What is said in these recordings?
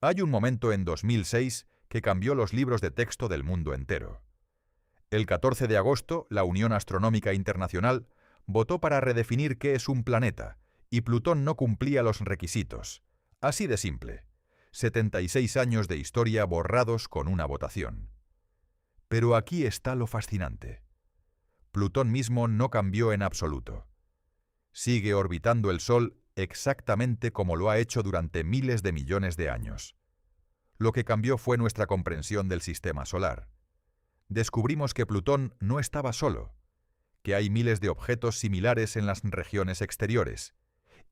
Hay un momento en 2006 que cambió los libros de texto del mundo entero. El 14 de agosto, la Unión Astronómica Internacional votó para redefinir qué es un planeta, y Plutón no cumplía los requisitos. Así de simple. 76 años de historia borrados con una votación. Pero aquí está lo fascinante. Plutón mismo no cambió en absoluto. Sigue orbitando el Sol exactamente como lo ha hecho durante miles de millones de años. Lo que cambió fue nuestra comprensión del sistema solar. Descubrimos que Plutón no estaba solo, que hay miles de objetos similares en las regiones exteriores,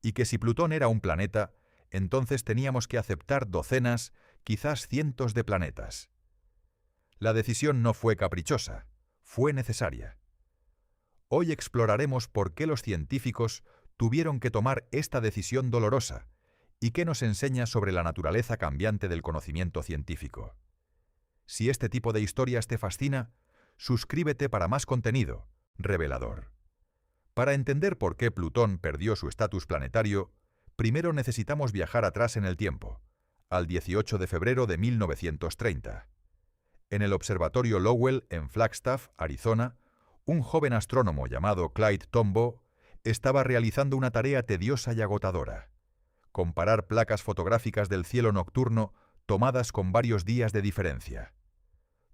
y que si Plutón era un planeta, entonces teníamos que aceptar docenas, quizás cientos de planetas. La decisión no fue caprichosa, fue necesaria. Hoy exploraremos por qué los científicos tuvieron que tomar esta decisión dolorosa y qué nos enseña sobre la naturaleza cambiante del conocimiento científico. Si este tipo de historias te fascina, suscríbete para más contenido revelador. Para entender por qué Plutón perdió su estatus planetario, primero necesitamos viajar atrás en el tiempo, al 18 de febrero de 1930. En el observatorio Lowell, en Flagstaff, Arizona, un joven astrónomo llamado Clyde Tombaugh estaba realizando una tarea tediosa y agotadora: comparar placas fotográficas del cielo nocturno tomadas con varios días de diferencia.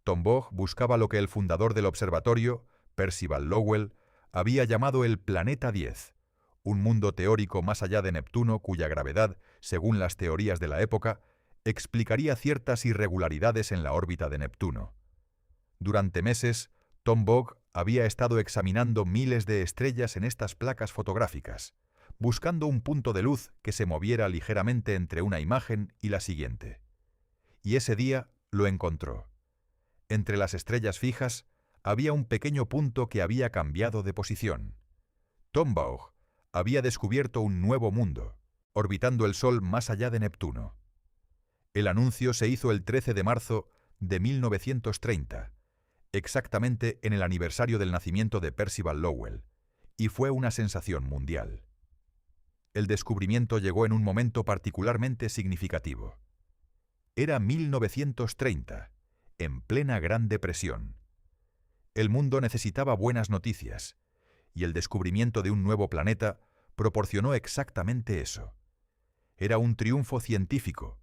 Tombaugh buscaba lo que el fundador del observatorio, Percival Lowell, había llamado el Planeta 10, un mundo teórico más allá de Neptuno cuya gravedad, según las teorías de la época, explicaría ciertas irregularidades en la órbita de Neptuno. Durante meses, Tombaugh había estado examinando miles de estrellas en estas placas fotográficas, buscando un punto de luz que se moviera ligeramente entre una imagen y la siguiente. Y ese día lo encontró. Entre las estrellas fijas había un pequeño punto que había cambiado de posición. Tombaugh había descubierto un nuevo mundo, orbitando el Sol más allá de Neptuno. El anuncio se hizo el 13 de marzo de 1930, exactamente en el aniversario del nacimiento de Percival Lowell, y fue una sensación mundial. El descubrimiento llegó en un momento particularmente significativo. Era 1930, en plena Gran Depresión. El mundo necesitaba buenas noticias, y el descubrimiento de un nuevo planeta proporcionó exactamente eso. Era un triunfo científico,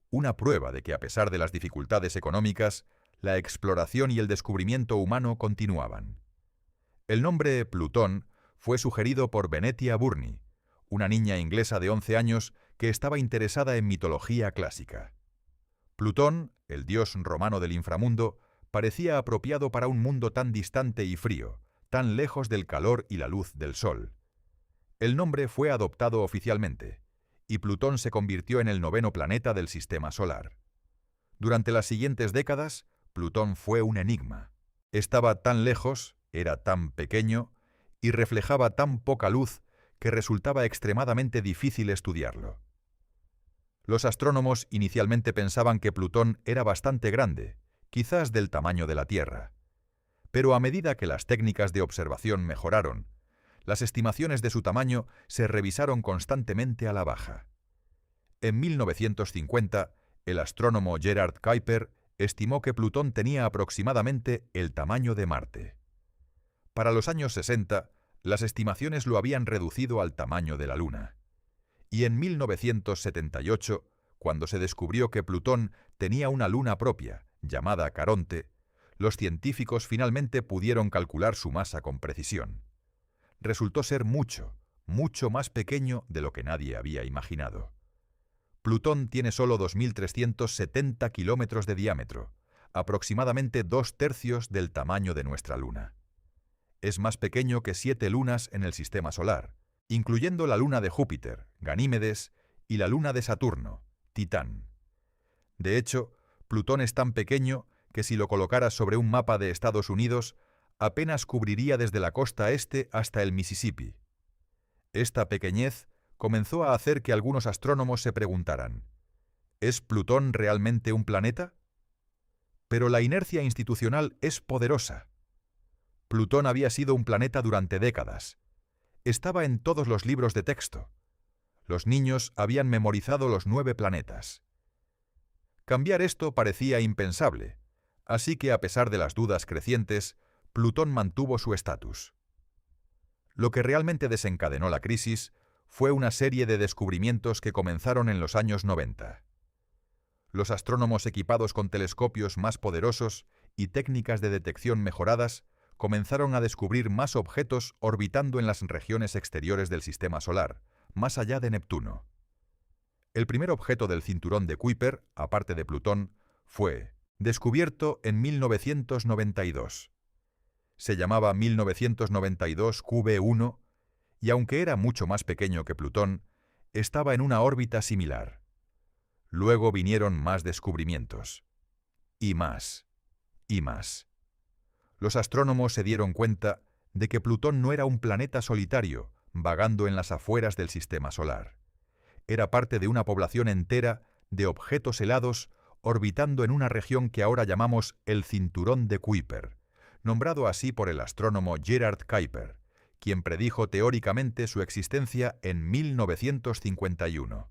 una prueba de que a pesar de las dificultades económicas, la exploración y el descubrimiento humano continuaban. El nombre Plutón fue sugerido por Venetia Burney, una niña inglesa de 11 años que estaba interesada en mitología clásica. Plutón, el dios romano del inframundo, parecía apropiado para un mundo tan distante y frío, tan lejos del calor y la luz del Sol. El nombre fue adoptado oficialmente, y Plutón se convirtió en el 9º planeta del Sistema Solar. Durante las siguientes décadas, Plutón fue un enigma. Estaba tan lejos, era tan pequeño, y reflejaba tan poca luz que resultaba extremadamente difícil estudiarlo. Los astrónomos inicialmente pensaban que Plutón era bastante grande, quizás del tamaño de la Tierra. Pero a medida que las técnicas de observación mejoraron, las estimaciones de su tamaño se revisaron constantemente a la baja. En 1950, el astrónomo Gerard Kuiper estimó que Plutón tenía aproximadamente el tamaño de Marte. Para los años 60, las estimaciones lo habían reducido al tamaño de la Luna. Y en 1978, cuando se descubrió que Plutón tenía una luna propia, llamada Caronte, los científicos finalmente pudieron calcular su masa con precisión. Resultó ser mucho, mucho más pequeño de lo que nadie había imaginado. Plutón tiene solo 2.370 kilómetros de diámetro, aproximadamente 2/3 del tamaño de nuestra Luna. Es más pequeño que 7 lunas en el Sistema Solar, incluyendo la luna de Júpiter, Ganímedes, y la luna de Saturno, Titán. De hecho, Plutón es tan pequeño que si lo colocaras sobre un mapa de Estados Unidos, apenas cubriría desde la costa este hasta el Mississippi. Esta pequeñez comenzó a hacer que algunos astrónomos se preguntaran: ¿es Plutón realmente un planeta? Pero la inercia institucional es poderosa. Plutón había sido un planeta durante décadas. Estaba en todos los libros de texto. Los niños habían memorizado los 9 planetas. Cambiar esto parecía impensable, así que a pesar de las dudas crecientes, Plutón mantuvo su estatus. Lo que realmente desencadenó la crisis fue una serie de descubrimientos que comenzaron en los años 90. Los astrónomos equipados con telescopios más poderosos y técnicas de detección mejoradas comenzaron a descubrir más objetos orbitando en las regiones exteriores del Sistema Solar, más allá de Neptuno. El primer objeto del cinturón de Kuiper, aparte de Plutón, fue descubierto en 1992. Se llamaba 1992 QB1 y aunque era mucho más pequeño que Plutón, estaba en una órbita similar. Luego vinieron más descubrimientos. Y más. Y más. Los astrónomos se dieron cuenta de que Plutón no era un planeta solitario, vagando en las afueras del Sistema Solar. Era parte de una población entera de objetos helados orbitando en una región que ahora llamamos el Cinturón de Kuiper, nombrado así por el astrónomo Gerard Kuiper, quien predijo teóricamente su existencia en 1951.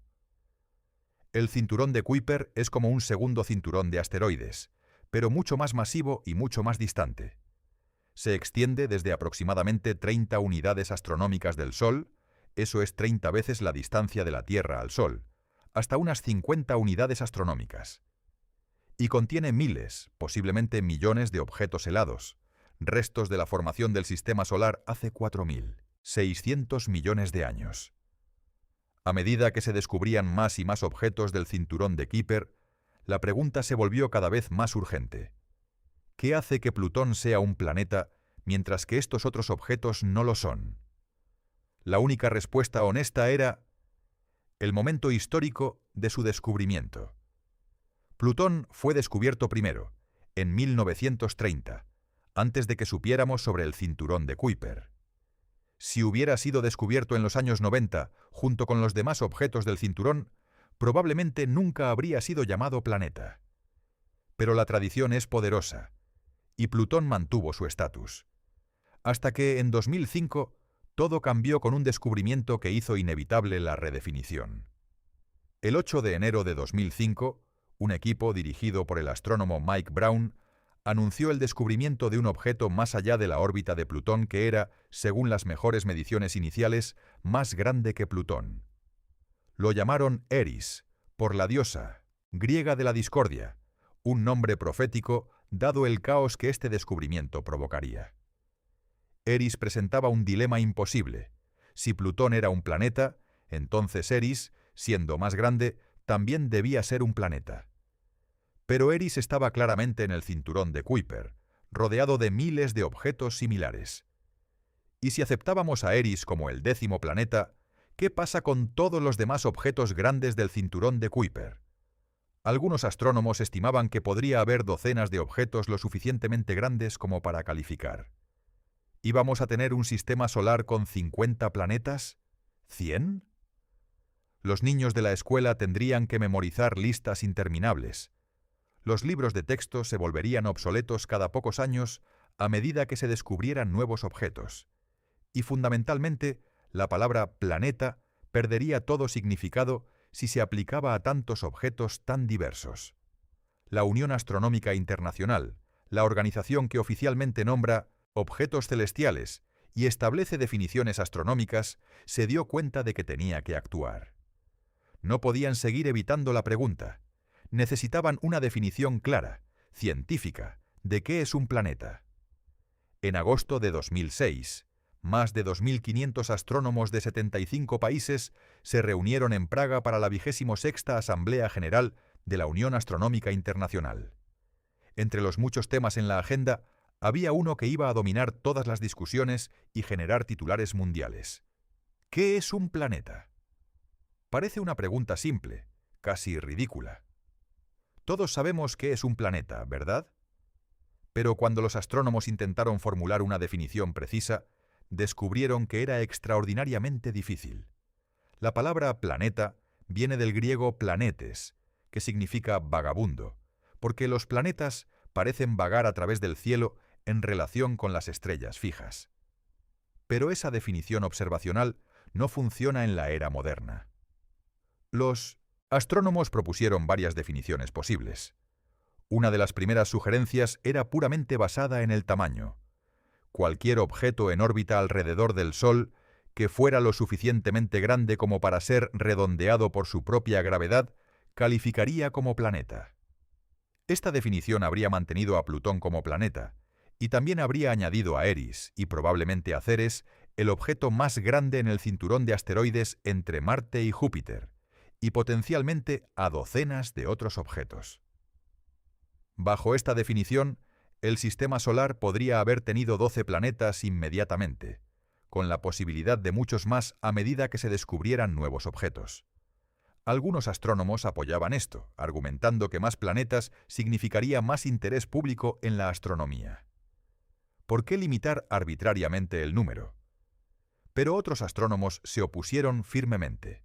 El Cinturón de Kuiper es como un segundo cinturón de asteroides, pero mucho más masivo y mucho más distante. Se extiende desde aproximadamente 30 unidades astronómicas del Sol, eso es 30 veces la distancia de la Tierra al Sol, hasta unas 50 unidades astronómicas. Y contiene miles, posiblemente millones de objetos helados, restos de la formación del Sistema Solar hace 4.600 millones de años. A medida que se descubrían más y más objetos del cinturón de Kuiper, la pregunta se volvió cada vez más urgente. ¿Qué hace que Plutón sea un planeta mientras que estos otros objetos no lo son? La única respuesta honesta era el momento histórico de su descubrimiento. Plutón fue descubierto primero, en 1930, antes de que supiéramos sobre el cinturón de Kuiper. Si hubiera sido descubierto en los años 90, junto con los demás objetos del cinturón, probablemente nunca habría sido llamado planeta. Pero la tradición es poderosa, y Plutón mantuvo su estatus. Hasta que, en 2005, todo cambió con un descubrimiento que hizo inevitable la redefinición. El 8 de enero de 2005, un equipo dirigido por el astrónomo Mike Brown anunció el descubrimiento de un objeto más allá de la órbita de Plutón que era, según las mejores mediciones iniciales, más grande que Plutón. Lo llamaron Eris, por la diosa, griega de la discordia, un nombre profético dado el caos que este descubrimiento provocaría. Eris presentaba un dilema imposible. Si Plutón era un planeta, entonces Eris, siendo más grande, también debía ser un planeta. Pero Eris estaba claramente en el cinturón de Kuiper, rodeado de miles de objetos similares. Y si aceptábamos a Eris como el 10º planeta, ¿qué pasa con todos los demás objetos grandes del cinturón de Kuiper? Algunos astrónomos estimaban que podría haber docenas de objetos lo suficientemente grandes como para calificar. ¿Íbamos a tener un sistema solar con 50 planetas? ¿100? Los niños de la escuela tendrían que memorizar listas interminables. Los libros de texto se volverían obsoletos cada pocos años a medida que se descubrieran nuevos objetos. Y fundamentalmente, la palabra planeta perdería todo significado si se aplicaba a tantos objetos tan diversos. La Unión Astronómica Internacional, la organización que oficialmente nombra objetos celestiales y establece definiciones astronómicas, se dio cuenta de que tenía que actuar. No podían seguir evitando la pregunta. Necesitaban una definición clara, científica, de qué es un planeta. En agosto de 2006, más de 2.500 astrónomos de 75 países se reunieron en Praga para la 26ª Asamblea General de la Unión Astronómica Internacional. Entre los muchos temas en la agenda, había uno que iba a dominar todas las discusiones y generar titulares mundiales. ¿Qué es un planeta? Parece una pregunta simple, casi ridícula. Todos sabemos qué es un planeta, ¿verdad? Pero cuando los astrónomos intentaron formular una definición precisa, descubrieron que era extraordinariamente difícil. La palabra planeta viene del griego planetes, que significa vagabundo, porque los planetas parecen vagar a través del cielo en relación con las estrellas fijas. Pero esa definición observacional no funciona en la era moderna. Los Astrónomos propusieron varias definiciones posibles. Una de las primeras sugerencias era puramente basada en el tamaño. Cualquier objeto en órbita alrededor del Sol que fuera lo suficientemente grande como para ser redondeado por su propia gravedad, calificaría como planeta. Esta definición habría mantenido a Plutón como planeta, y también habría añadido a Eris, y probablemente a Ceres, el objeto más grande en el cinturón de asteroides entre Marte y Júpiter, y potencialmente a docenas de otros objetos. Bajo esta definición, el Sistema Solar podría haber tenido 12 planetas inmediatamente, con la posibilidad de muchos más a medida que se descubrieran nuevos objetos. Algunos astrónomos apoyaban esto, argumentando que más planetas significaría más interés público en la astronomía. ¿Por qué limitar arbitrariamente el número? Pero otros astrónomos se opusieron firmemente.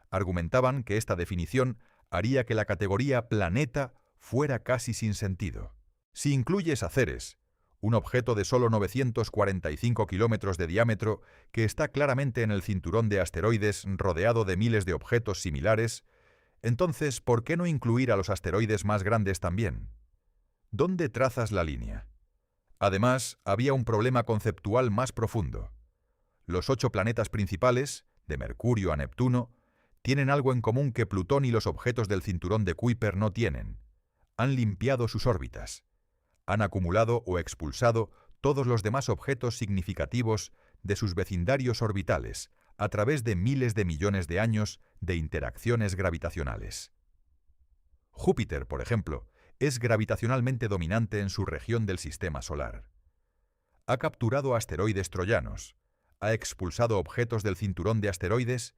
Argumentaban que esta definición haría que la categoría planeta fuera casi sin sentido. Si incluyes a Ceres, un objeto de solo 945 kilómetros de diámetro que está claramente en el cinturón de asteroides rodeado de miles de objetos similares, entonces, ¿por qué no incluir a los asteroides más grandes también? ¿Dónde trazas la línea? Además, había un problema conceptual más profundo. Los 8 planetas principales, de Mercurio a Neptuno, tienen algo en común que Plutón y los objetos del cinturón de Kuiper no tienen. Han limpiado sus órbitas. Han acumulado o expulsado todos los demás objetos significativos de sus vecindarios orbitales a través de miles de millones de años de interacciones gravitacionales. Júpiter, por ejemplo, es gravitacionalmente dominante en su región del Sistema Solar. Ha capturado asteroides troyanos, ha expulsado objetos del cinturón de asteroides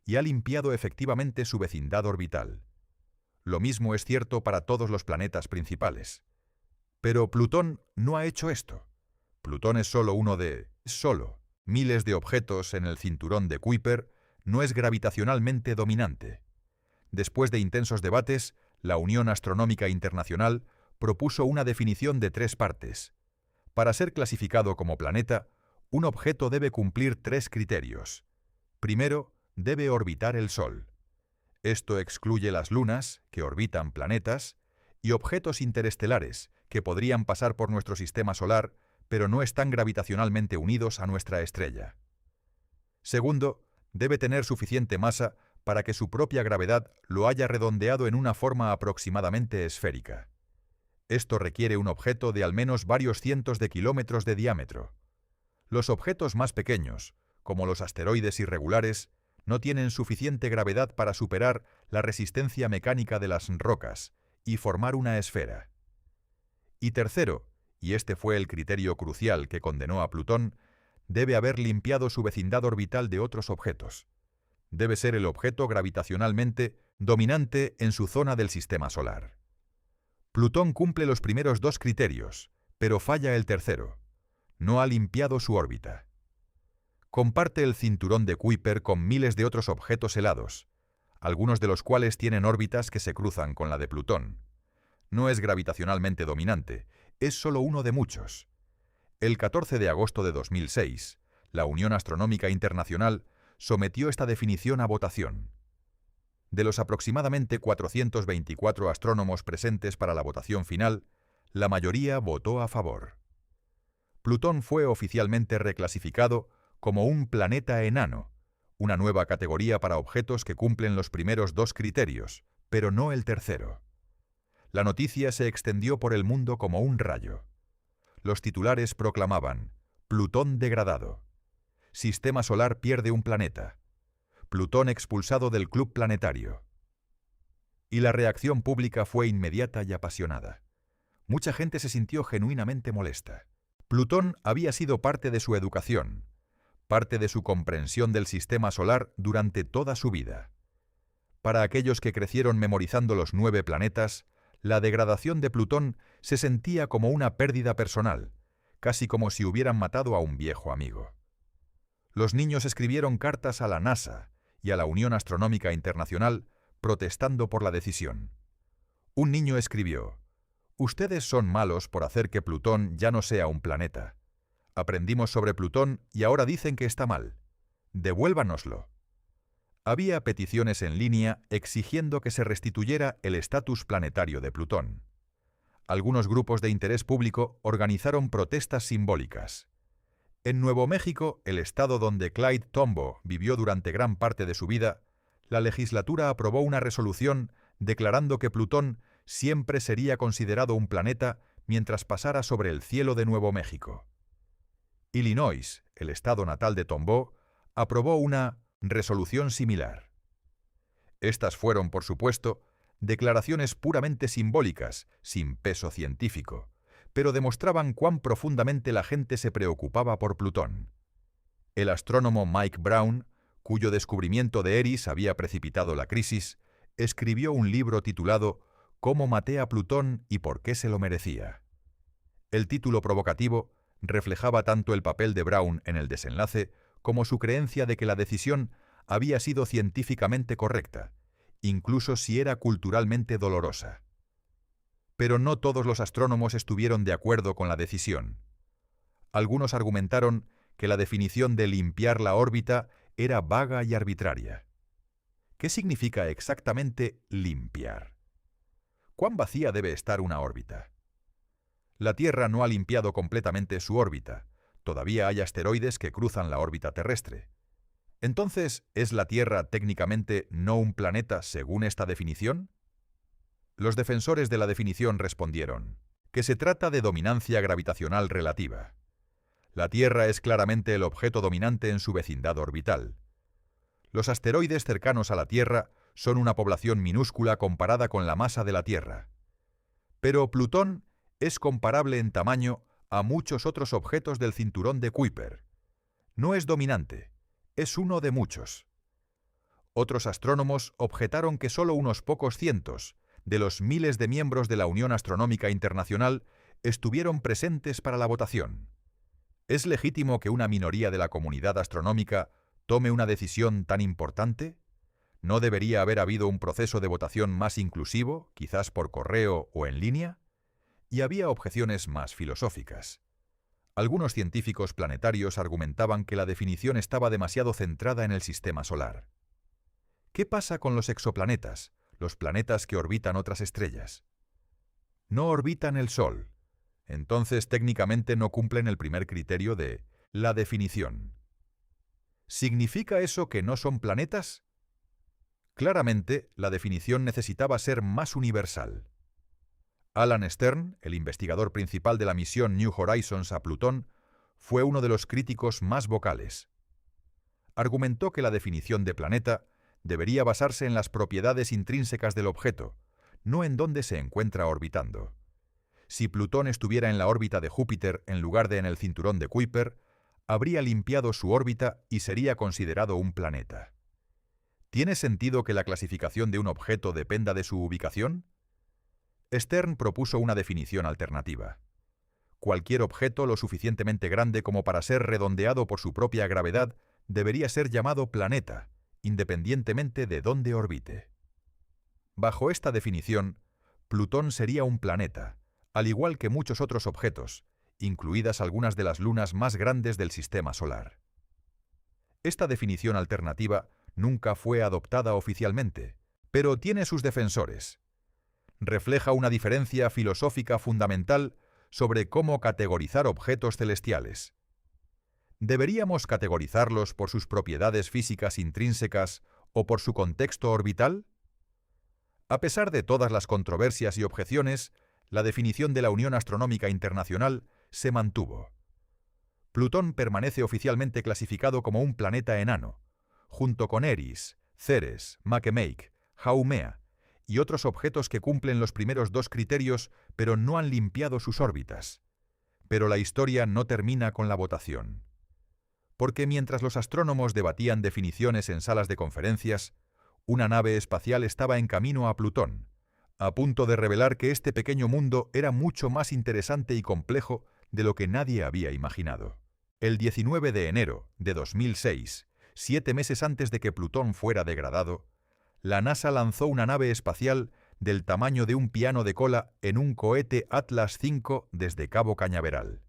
y ha limpiado efectivamente su vecindad orbital. Lo mismo es cierto para todos los planetas principales. Pero Plutón no ha hecho esto. Plutón es solo uno de miles de objetos en el cinturón de Kuiper, no es gravitacionalmente dominante. Después de intensos debates, la Unión Astronómica Internacional propuso una definición de 3 partes. Para ser clasificado como planeta, un objeto debe cumplir 3 criterios. Primero, debe orbitar el Sol. Esto excluye las lunas, que orbitan planetas, y objetos interestelares, que podrían pasar por nuestro sistema solar, pero no están gravitacionalmente unidos a nuestra estrella. Segundo, debe tener suficiente masa para que su propia gravedad lo haya redondeado en una forma aproximadamente esférica. Esto requiere un objeto de al menos varios cientos de kilómetros de diámetro. Los objetos más pequeños, como los asteroides irregulares, no tienen suficiente gravedad para superar la resistencia mecánica de las rocas y formar una esfera. Y tercero, y este fue el criterio crucial que condenó a Plutón, debe haber limpiado su vecindad orbital de otros objetos. Debe ser el objeto gravitacionalmente dominante en su zona del sistema solar. Plutón cumple los primeros 2 criterios, pero falla el tercero. No ha limpiado su órbita. Comparte el cinturón de Kuiper con miles de otros objetos helados, algunos de los cuales tienen órbitas que se cruzan con la de Plutón. No es gravitacionalmente dominante, es solo uno de muchos. El 14 de agosto de 2006, la Unión Astronómica Internacional sometió esta definición a votación. De los aproximadamente 424 astrónomos presentes para la votación final, la mayoría votó a favor. Plutón fue oficialmente reclasificado como un planeta enano, una nueva categoría para objetos que cumplen los primeros 2 criterios, pero no el tercero. La noticia se extendió por el mundo como un rayo. Los titulares proclamaban: Plutón degradado. Sistema Solar pierde un planeta. Plutón expulsado del club planetario. Y la reacción pública fue inmediata y apasionada. Mucha gente se sintió genuinamente molesta. Plutón había sido parte de su educación, parte de su comprensión del sistema solar durante toda su vida. Para aquellos que crecieron memorizando los 9 planetas, la degradación de Plutón se sentía como una pérdida personal, casi como si hubieran matado a un viejo amigo. Los niños escribieron cartas a la NASA y a la Unión Astronómica Internacional protestando por la decisión. Un niño escribió: «Ustedes son malos por hacer que Plutón ya no sea un planeta. Aprendimos sobre Plutón y ahora dicen que está mal. Devuélvanoslo». Había peticiones en línea exigiendo que se restituyera el estatus planetario de Plutón. Algunos grupos de interés público organizaron protestas simbólicas. En Nuevo México, el estado donde Clyde Tombaugh vivió durante gran parte de su vida, la legislatura aprobó una resolución declarando que Plutón siempre sería considerado un planeta mientras pasara sobre el cielo de Nuevo México. Illinois, el estado natal de Tombaugh, aprobó una resolución similar. Estas fueron, por supuesto, declaraciones puramente simbólicas, sin peso científico, pero demostraban cuán profundamente la gente se preocupaba por Plutón. El astrónomo Mike Brown, cuyo descubrimiento de Eris había precipitado la crisis, escribió un libro titulado «Cómo maté a Plutón y por qué se lo merecía». El título provocativo reflejaba tanto el papel de Brown en el desenlace como su creencia de que la decisión había sido científicamente correcta, incluso si era culturalmente dolorosa. Pero no todos los astrónomos estuvieron de acuerdo con la decisión. Algunos argumentaron que la definición de limpiar la órbita era vaga y arbitraria. ¿Qué significa exactamente limpiar? ¿Cuán vacía debe estar una órbita? La Tierra no ha limpiado completamente su órbita. Todavía hay asteroides que cruzan la órbita terrestre. Entonces, ¿es la Tierra técnicamente no un planeta según esta definición? Los defensores de la definición respondieron que se trata de dominancia gravitacional relativa. La Tierra es claramente el objeto dominante en su vecindad orbital. Los asteroides cercanos a la Tierra son una población minúscula comparada con la masa de la Tierra. Pero Plutón es comparable en tamaño a muchos otros objetos del cinturón de Kuiper. No es dominante, es uno de muchos. Otros astrónomos objetaron que solo unos pocos cientos de los miles de miembros de la Unión Astronómica Internacional estuvieron presentes para la votación. ¿Es legítimo que una minoría de la comunidad astronómica tome una decisión tan importante? ¿No debería haber habido un proceso de votación más inclusivo, quizás por correo o en línea? Y había objeciones más filosóficas. Algunos científicos planetarios argumentaban que la definición estaba demasiado centrada en el sistema solar. ¿Qué pasa con los exoplanetas, los planetas que orbitan otras estrellas? No orbitan el Sol. Entonces técnicamente no cumplen el primer criterio de la definición. ¿Significa eso que no son planetas? Claramente, la definición necesitaba ser más universal. Alan Stern, el investigador principal de la misión New Horizons a Plutón, fue uno de los críticos más vocales. Argumentó que la definición de planeta debería basarse en las propiedades intrínsecas del objeto, no en dónde se encuentra orbitando. Si Plutón estuviera en la órbita de Júpiter en lugar de en el cinturón de Kuiper, habría limpiado su órbita y sería considerado un planeta. ¿Tiene sentido que la clasificación de un objeto dependa de su ubicación? Stern propuso una definición alternativa. Cualquier objeto lo suficientemente grande como para ser redondeado por su propia gravedad debería ser llamado planeta, independientemente de dónde orbite. Bajo esta definición, Plutón sería un planeta, al igual que muchos otros objetos, incluidas algunas de las lunas más grandes del sistema solar. Esta definición alternativa nunca fue adoptada oficialmente, pero tiene sus defensores. Refleja una diferencia filosófica fundamental sobre cómo categorizar objetos celestiales. ¿Deberíamos categorizarlos por sus propiedades físicas intrínsecas o por su contexto orbital? A pesar de todas las controversias y objeciones, la definición de la Unión Astronómica Internacional se mantuvo. Plutón permanece oficialmente clasificado como un planeta enano, junto con Eris, Ceres, Makemake, Haumea y otros objetos que cumplen los primeros dos criterios pero no han limpiado sus órbitas. Pero la historia no termina con la votación. Porque mientras los astrónomos debatían definiciones en salas de conferencias, una nave espacial estaba en camino a Plutón, a punto de revelar que este pequeño mundo era mucho más interesante y complejo de lo que nadie había imaginado. El 19 de enero de 2006, 7 meses antes de que Plutón fuera degradado, la NASA lanzó una nave espacial del tamaño de un piano de cola en un cohete Atlas V desde Cabo Cañaveral.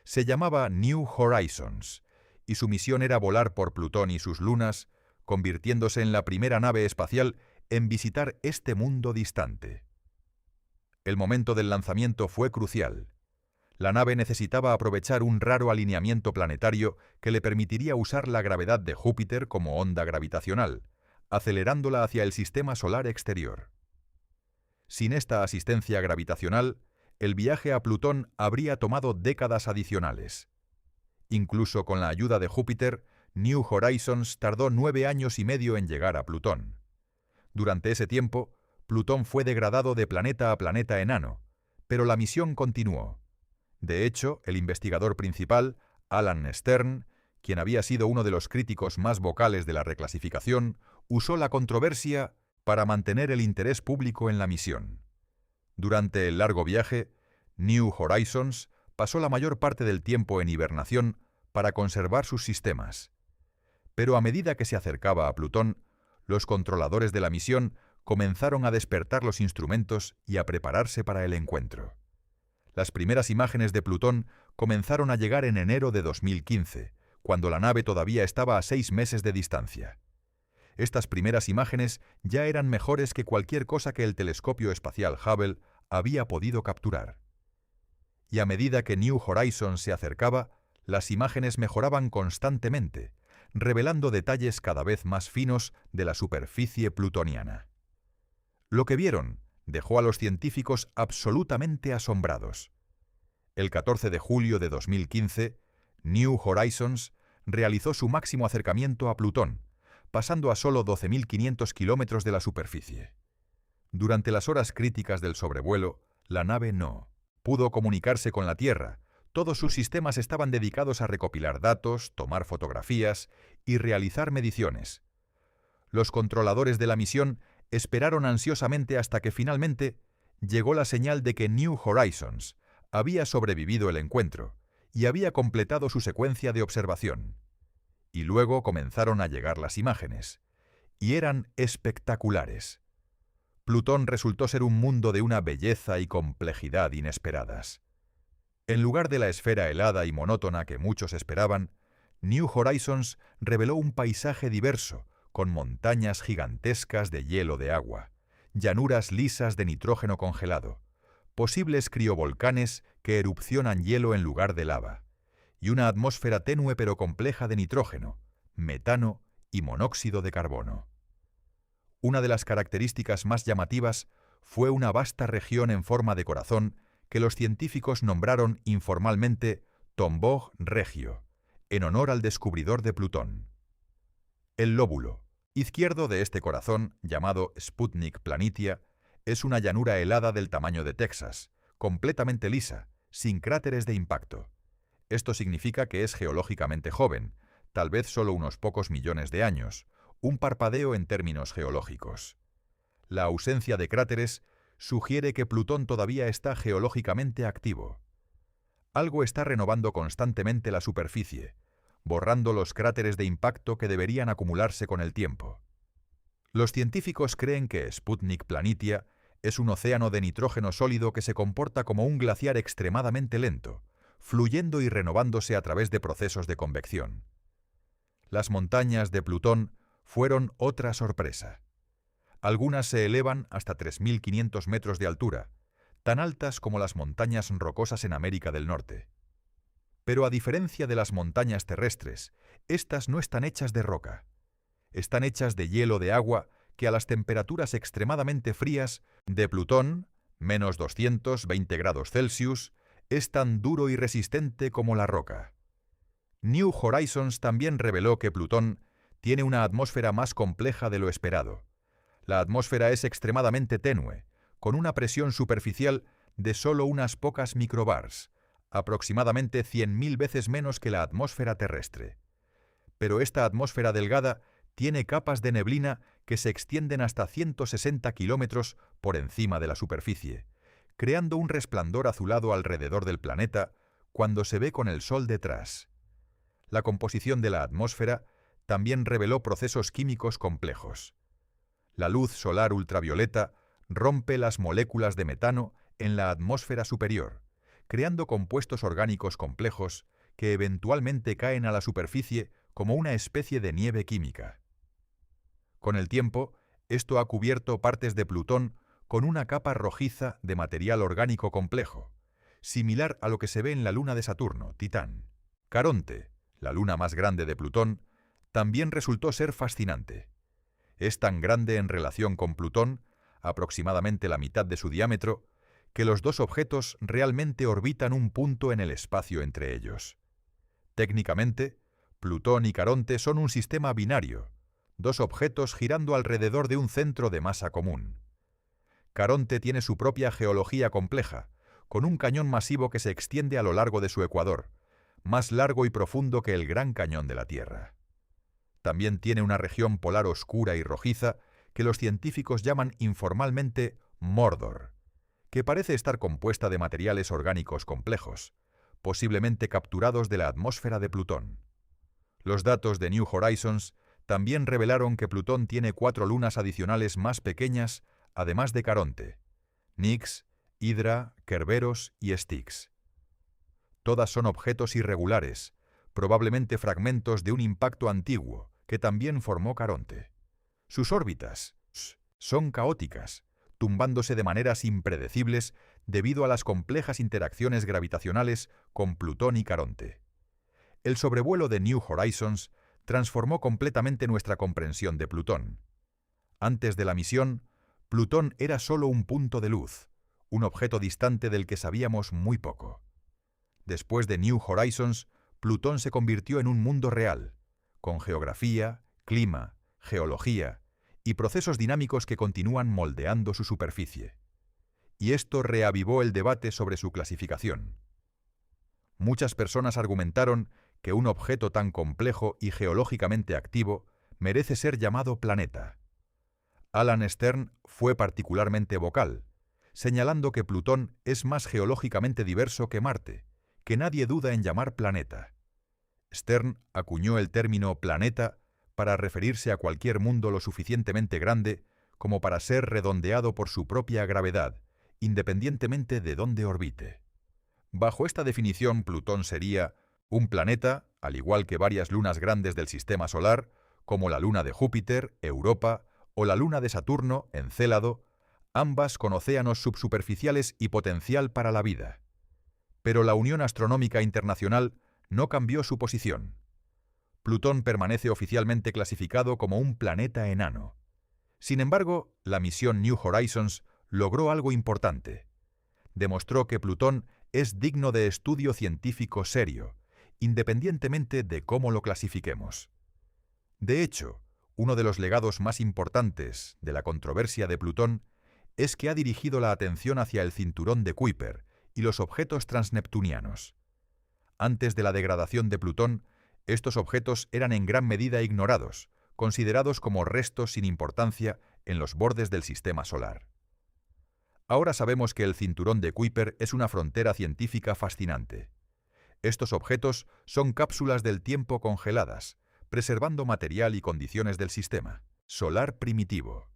Se llamaba New Horizons, y su misión era volar por Plutón y sus lunas convirtiéndose en la primera nave espacial en visitar este mundo distante. El momento del lanzamiento fue crucial. La nave necesitaba aprovechar un raro alineamiento planetario que le permitiría usar la gravedad de Júpiter como onda gravitacional, acelerándola hacia el sistema solar exterior. Sin esta asistencia gravitacional, el viaje a Plutón habría tomado décadas adicionales. Incluso con la ayuda de Júpiter, New Horizons tardó 9 años y medio en llegar a Plutón. Durante ese tiempo, Plutón fue degradado de planeta a planeta enano, pero la misión continuó. De hecho, el investigador principal, Alan Stern, quien había sido uno de los críticos más vocales de la reclasificación, usó la controversia para mantener el interés público en la misión. Durante el largo viaje, New Horizons pasó la mayor parte del tiempo en hibernación para conservar sus sistemas. Pero a medida que se acercaba a Plutón, los controladores de la misión comenzaron a despertar los instrumentos y a prepararse para el encuentro. Las primeras imágenes de Plutón comenzaron a llegar en enero de 2015, cuando la nave todavía estaba a 6 meses de distancia. Estas primeras imágenes ya eran mejores que cualquier cosa que el telescopio espacial Hubble había podido capturar. Y a medida que New Horizons se acercaba, las imágenes mejoraban constantemente, revelando detalles cada vez más finos de la superficie plutoniana. Lo que vieron dejó a los científicos absolutamente asombrados. El 14 de julio de 2015, New Horizons realizó su máximo acercamiento a Plutón, pasando a solo 12.500 kilómetros de la superficie. Durante las horas críticas del sobrevuelo, la nave no pudo comunicarse con la Tierra. Todos sus sistemas estaban dedicados a recopilar datos, tomar fotografías y realizar mediciones. Los controladores de la misión esperaron ansiosamente hasta que finalmente llegó la señal de que New Horizons había sobrevivido el encuentro y había completado su secuencia de observación. Y luego comenzaron a llegar las imágenes, y eran espectaculares. Plutón resultó ser un mundo de una belleza y complejidad inesperadas. En lugar de la esfera helada y monótona que muchos esperaban, New Horizons reveló un paisaje diverso, con montañas gigantescas de hielo de agua, llanuras lisas de nitrógeno congelado, posibles criovolcanes que erupcionan hielo en lugar de lava, y una atmósfera tenue pero compleja de nitrógeno, metano y monóxido de carbono. Una de las características más llamativas fue una vasta región en forma de corazón que los científicos nombraron informalmente Tombaugh Regio, en honor al descubridor de Plutón. El lóbulo izquierdo de este corazón, llamado Sputnik Planitia, es una llanura helada del tamaño de Texas, completamente lisa, sin cráteres de impacto. Esto significa que es geológicamente joven, tal vez solo unos pocos millones de años, un parpadeo en términos geológicos. La ausencia de cráteres sugiere que Plutón todavía está geológicamente activo. Algo está renovando constantemente la superficie, borrando los cráteres de impacto que deberían acumularse con el tiempo. Los científicos creen que Sputnik Planitia es un océano de nitrógeno sólido que se comporta como un glaciar extremadamente lento, fluyendo y renovándose a través de procesos de convección. Las montañas de Plutón fueron otra sorpresa. Algunas se elevan hasta 3.500 metros de altura, tan altas como las montañas rocosas en América del Norte. Pero a diferencia de las montañas terrestres, estas no están hechas de roca. Están hechas de hielo de agua que a las temperaturas extremadamente frías de Plutón, menos 220 grados Celsius, es tan duro y resistente como la roca. New Horizons también reveló que Plutón tiene una atmósfera más compleja de lo esperado. La atmósfera es extremadamente tenue, con una presión superficial de solo unas pocas microbars, aproximadamente 100.000 veces menos que la atmósfera terrestre. Pero esta atmósfera delgada tiene capas de neblina que se extienden hasta 160 kilómetros por encima de la superficie, creando un resplandor azulado alrededor del planeta cuando se ve con el Sol detrás. La composición de la atmósfera también reveló procesos químicos complejos. La luz solar ultravioleta rompe las moléculas de metano en la atmósfera superior, creando compuestos orgánicos complejos que eventualmente caen a la superficie como una especie de nieve química. Con el tiempo, esto ha cubierto partes de Plutón con una capa rojiza de material orgánico complejo, similar a lo que se ve en la luna de Saturno, Titán. Caronte, la luna más grande de Plutón, también resultó ser fascinante. Es tan grande en relación con Plutón, aproximadamente la mitad de su diámetro, que los dos objetos realmente orbitan un punto en el espacio entre ellos. Técnicamente, Plutón y Caronte son un sistema binario, dos objetos girando alrededor de un centro de masa común. Caronte tiene su propia geología compleja, con un cañón masivo que se extiende a lo largo de su ecuador, más largo y profundo que el Gran Cañón de la Tierra. También tiene una región polar oscura y rojiza que los científicos llaman informalmente Mordor, que parece estar compuesta de materiales orgánicos complejos, posiblemente capturados de la atmósfera de Plutón. Los datos de New Horizons también revelaron que Plutón tiene 4 lunas adicionales más pequeñas, además de Caronte: Nix, Hydra, Kerberos y Styx. Todas son objetos irregulares, probablemente fragmentos de un impacto antiguo que también formó Caronte. Sus órbitas son caóticas, tumbándose de maneras impredecibles debido a las complejas interacciones gravitacionales con Plutón y Caronte. El sobrevuelo de New Horizons transformó completamente nuestra comprensión de Plutón. Antes de la misión, Plutón era solo un punto de luz, un objeto distante del que sabíamos muy poco. Después de New Horizons, Plutón se convirtió en un mundo real, con geografía, clima, geología y procesos dinámicos que continúan moldeando su superficie. Y esto reavivó el debate sobre su clasificación. Muchas personas argumentaron que un objeto tan complejo y geológicamente activo merece ser llamado planeta. Alan Stern fue particularmente vocal, señalando que Plutón es más geológicamente diverso que Marte, que nadie duda en llamar planeta. Stern acuñó el término planeta para referirse a cualquier mundo lo suficientemente grande como para ser redondeado por su propia gravedad, independientemente de dónde orbite. Bajo esta definición, Plutón sería un planeta, al igual que varias lunas grandes del Sistema Solar, como la luna de Júpiter, Europa, o la luna de Saturno, Encélado, ambas con océanos subsuperficiales y potencial para la vida. Pero la Unión Astronómica Internacional no cambió su posición. Plutón permanece oficialmente clasificado como un planeta enano. Sin embargo, la misión New Horizons logró algo importante. Demostró que Plutón es digno de estudio científico serio, independientemente de cómo lo clasifiquemos. De hecho, uno de los legados más importantes de la controversia de Plutón es que ha dirigido la atención hacia el cinturón de Kuiper y los objetos transneptunianos. Antes de la degradación de Plutón, estos objetos eran en gran medida ignorados, considerados como restos sin importancia en los bordes del Sistema Solar. Ahora sabemos que el cinturón de Kuiper es una frontera científica fascinante. Estos objetos son cápsulas del tiempo congeladas, preservando material y condiciones del sistema solar primitivo.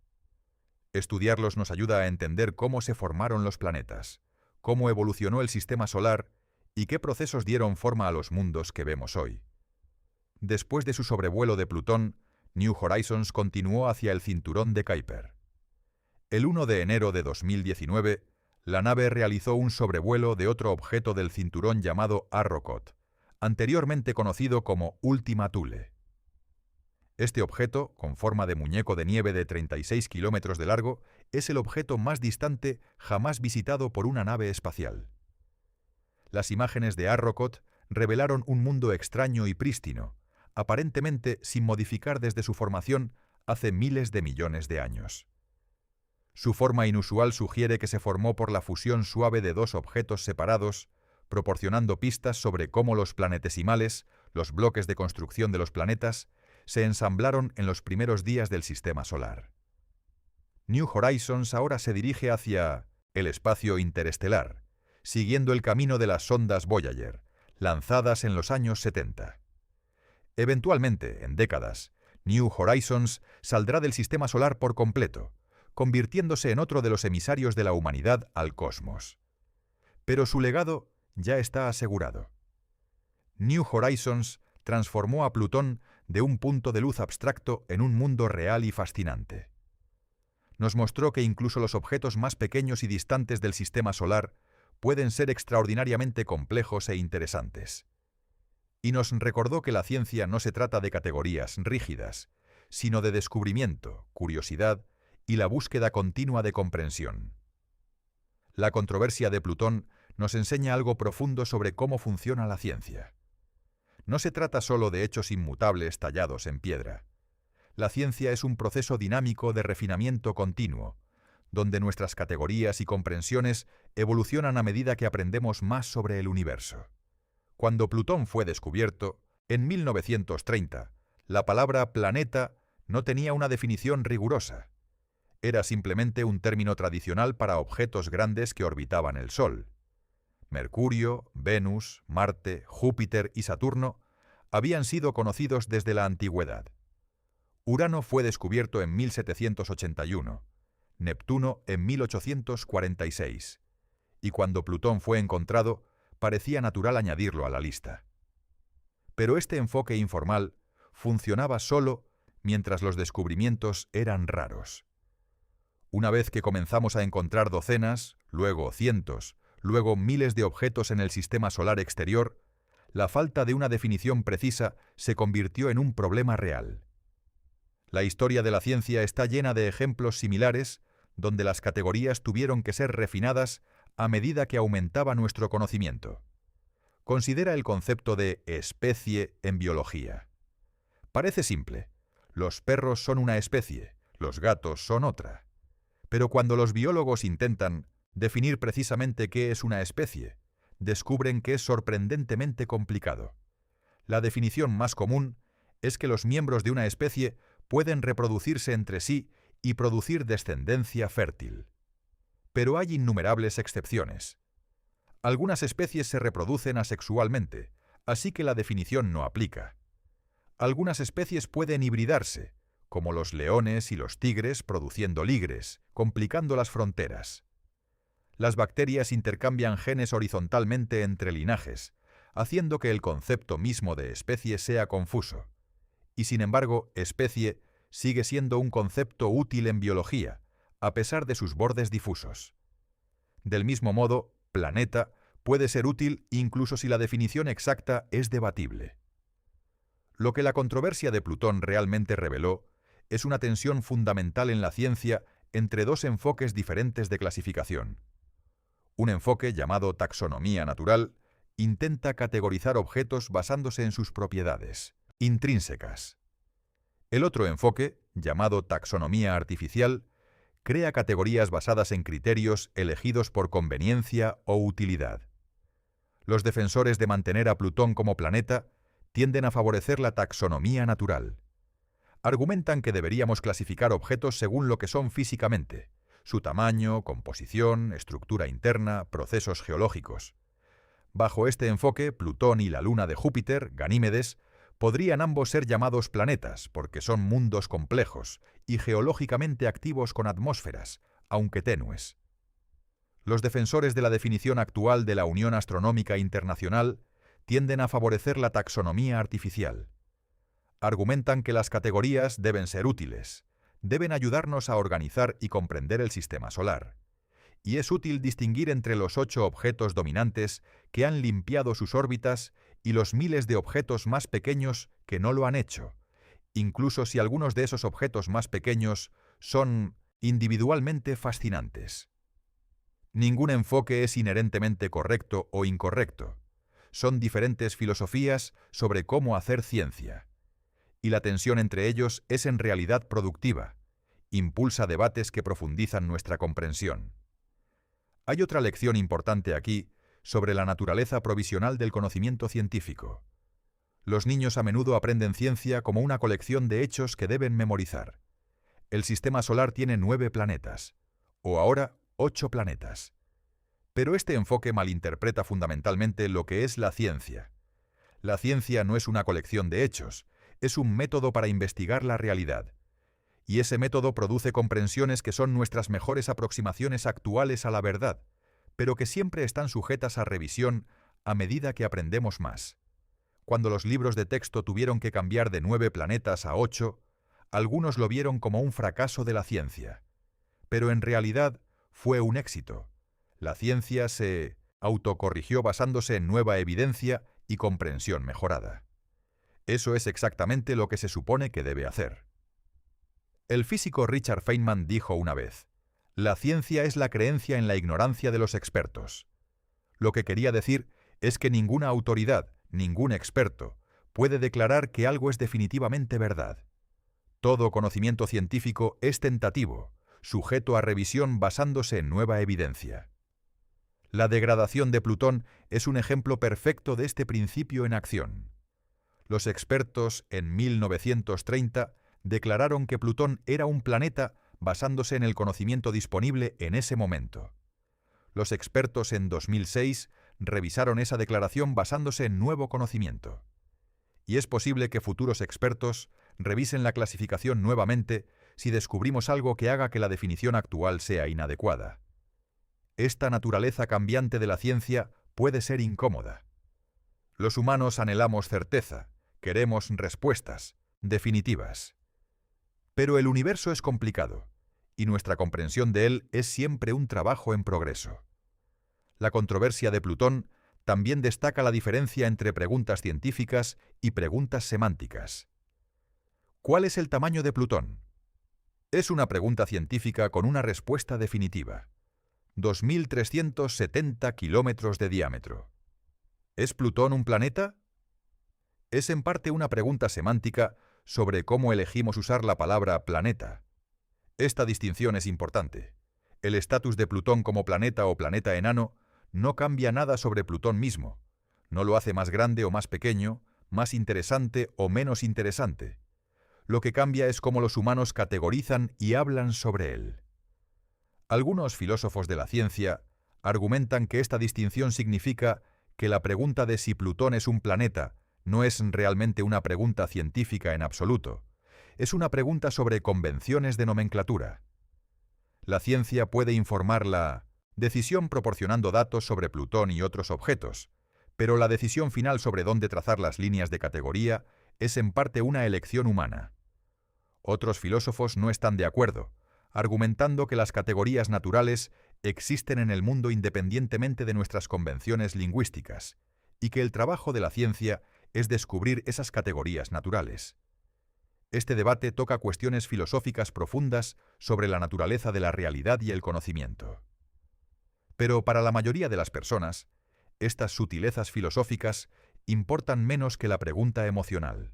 Estudiarlos nos ayuda a entender cómo se formaron los planetas, cómo evolucionó el sistema solar y qué procesos dieron forma a los mundos que vemos hoy. Después de su sobrevuelo de Plutón, New Horizons continuó hacia el cinturón de Kuiper. El 1 de enero de 2019, la nave realizó un sobrevuelo de otro objeto del cinturón llamado Arrokoth, anteriormente conocido como Ultima Thule. Este objeto, con forma de muñeco de nieve de 36 kilómetros de largo, es el objeto más distante jamás visitado por una nave espacial. Las imágenes de Arrokoth revelaron un mundo extraño y prístino, aparentemente sin modificar desde su formación hace miles de millones de años. Su forma inusual sugiere que se formó por la fusión suave de dos objetos separados, proporcionando pistas sobre cómo los planetesimales, los bloques de construcción de los planetas, se ensamblaron en los primeros días del Sistema Solar. New Horizons ahora se dirige hacia el espacio interestelar, siguiendo el camino de las sondas Voyager, lanzadas en los años 70. Eventualmente, en décadas, New Horizons saldrá del Sistema Solar por completo, convirtiéndose en otro de los emisarios de la humanidad al cosmos. Pero su legado ya está asegurado. New Horizons transformó a Plutón de un punto de luz abstracto en un mundo real y fascinante. Nos mostró que incluso los objetos más pequeños y distantes del sistema solar pueden ser extraordinariamente complejos e interesantes. Y nos recordó que la ciencia no se trata de categorías rígidas, sino de descubrimiento, curiosidad y la búsqueda continua de comprensión. La controversia de Plutón nos enseña algo profundo sobre cómo funciona la ciencia. No se trata solo de hechos inmutables tallados en piedra. La ciencia es un proceso dinámico de refinamiento continuo, donde nuestras categorías y comprensiones evolucionan a medida que aprendemos más sobre el universo. Cuando Plutón fue descubierto, en 1930, la palabra planeta no tenía una definición rigurosa. Era simplemente un término tradicional para objetos grandes que orbitaban el Sol. Mercurio, Venus, Marte, Júpiter y Saturno habían sido conocidos desde la antigüedad. Urano fue descubierto en 1781, Neptuno en 1846, y cuando Plutón fue encontrado, parecía natural añadirlo a la lista. Pero este enfoque informal funcionaba solo mientras los descubrimientos eran raros. Una vez que comenzamos a encontrar docenas, luego cientos, luego miles de objetos en el sistema solar exterior, la falta de una definición precisa se convirtió en un problema real. La historia de la ciencia está llena de ejemplos similares donde las categorías tuvieron que ser refinadas a medida que aumentaba nuestro conocimiento. Considera el concepto de especie en biología. Parece simple. Los perros son una especie, los gatos son otra. Pero cuando los biólogos intentan definir precisamente qué es una especie, descubren que es sorprendentemente complicado. La definición más común es que los miembros de una especie pueden reproducirse entre sí y producir descendencia fértil. Pero hay innumerables excepciones. Algunas especies se reproducen asexualmente, así que la definición no aplica. Algunas especies pueden hibridarse, como los leones y los tigres produciendo ligres, complicando las fronteras. Las bacterias intercambian genes horizontalmente entre linajes, haciendo que el concepto mismo de especie sea confuso. Y sin embargo, especie sigue siendo un concepto útil en biología, a pesar de sus bordes difusos. Del mismo modo, planeta puede ser útil incluso si la definición exacta es debatible. Lo que la controversia de Plutón realmente reveló es una tensión fundamental en la ciencia entre dos enfoques diferentes de clasificación. Un enfoque llamado taxonomía natural intenta categorizar objetos basándose en sus propiedades intrínsecas. El otro enfoque, llamado taxonomía artificial, crea categorías basadas en criterios elegidos por conveniencia o utilidad. Los defensores de mantener a Plutón como planeta tienden a favorecer la taxonomía natural. Argumentan que deberíamos clasificar objetos según lo que son físicamente, su tamaño, composición, estructura interna, procesos geológicos. Bajo este enfoque, Plutón y la luna de Júpiter, Ganímedes, podrían ambos ser llamados planetas porque son mundos complejos y geológicamente activos con atmósferas, aunque tenues. Los defensores de la definición actual de la Unión Astronómica Internacional tienden a favorecer la taxonomía artificial. Argumentan que las categorías deben ser útiles, deben ayudarnos a organizar y comprender el sistema solar. Y es útil distinguir entre los 8 objetos dominantes que han limpiado sus órbitas y los miles de objetos más pequeños que no lo han hecho, incluso si algunos de esos objetos más pequeños son individualmente fascinantes. Ningún enfoque es inherentemente correcto o incorrecto. Son diferentes filosofías sobre cómo hacer ciencia. Y la tensión entre ellos es en realidad productiva, impulsa debates que profundizan nuestra comprensión. Hay otra lección importante aquí sobre la naturaleza provisional del conocimiento científico. Los niños a menudo aprenden ciencia como una colección de hechos que deben memorizar. El sistema solar tiene 9 planetas, o ahora 8 planetas. Pero este enfoque malinterpreta fundamentalmente lo que es la ciencia. La ciencia no es una colección de hechos, es un método para investigar la realidad. Y ese método produce comprensiones que son nuestras mejores aproximaciones actuales a la verdad, pero que siempre están sujetas a revisión a medida que aprendemos más. Cuando los libros de texto tuvieron que cambiar de 9 planetas a 8, algunos lo vieron como un fracaso de la ciencia. Pero en realidad fue un éxito. La ciencia se autocorrigió basándose en nueva evidencia y comprensión mejorada. Eso es exactamente lo que se supone que debe hacer. El físico Richard Feynman dijo una vez: «La ciencia es la creencia en la ignorancia de los expertos». Lo que quería decir es que ninguna autoridad, ningún experto, puede declarar que algo es definitivamente verdad. Todo conocimiento científico es tentativo, sujeto a revisión basándose en nueva evidencia. La degradación de Plutón es un ejemplo perfecto de este principio en acción. Los expertos en 1930 declararon que Plutón era un planeta basándose en el conocimiento disponible en ese momento. Los expertos en 2006 revisaron esa declaración basándose en nuevo conocimiento. Y es posible que futuros expertos revisen la clasificación nuevamente si descubrimos algo que haga que la definición actual sea inadecuada. Esta naturaleza cambiante de la ciencia puede ser incómoda. Los humanos anhelamos certeza, queremos respuestas definitivas. Pero el universo es complicado, y nuestra comprensión de él es siempre un trabajo en progreso. La controversia de Plutón también destaca la diferencia entre preguntas científicas y preguntas semánticas. ¿Cuál es el tamaño de Plutón? Es una pregunta científica con una respuesta definitiva. 2.370 kilómetros de diámetro. ¿Es Plutón un planeta? Es en parte una pregunta semántica sobre cómo elegimos usar la palabra planeta. Esta distinción es importante. El estatus de Plutón como planeta o planeta enano no cambia nada sobre Plutón mismo. No lo hace más grande o más pequeño, más interesante o menos interesante. Lo que cambia es cómo los humanos categorizan y hablan sobre él. Algunos filósofos de la ciencia argumentan que esta distinción significa que la pregunta de si Plutón es un planeta no es realmente una pregunta científica en absoluto. Es una pregunta sobre convenciones de nomenclatura. La ciencia puede informar la decisión proporcionando datos sobre Plutón y otros objetos, pero la decisión final sobre dónde trazar las líneas de categoría es en parte una elección humana. Otros filósofos no están de acuerdo, argumentando que las categorías naturales existen en el mundo independientemente de nuestras convenciones lingüísticas, y que el trabajo de la ciencia es descubrir esas categorías naturales. Este debate toca cuestiones filosóficas profundas sobre la naturaleza de la realidad y el conocimiento. Pero para la mayoría de las personas, estas sutilezas filosóficas importan menos que la pregunta emocional.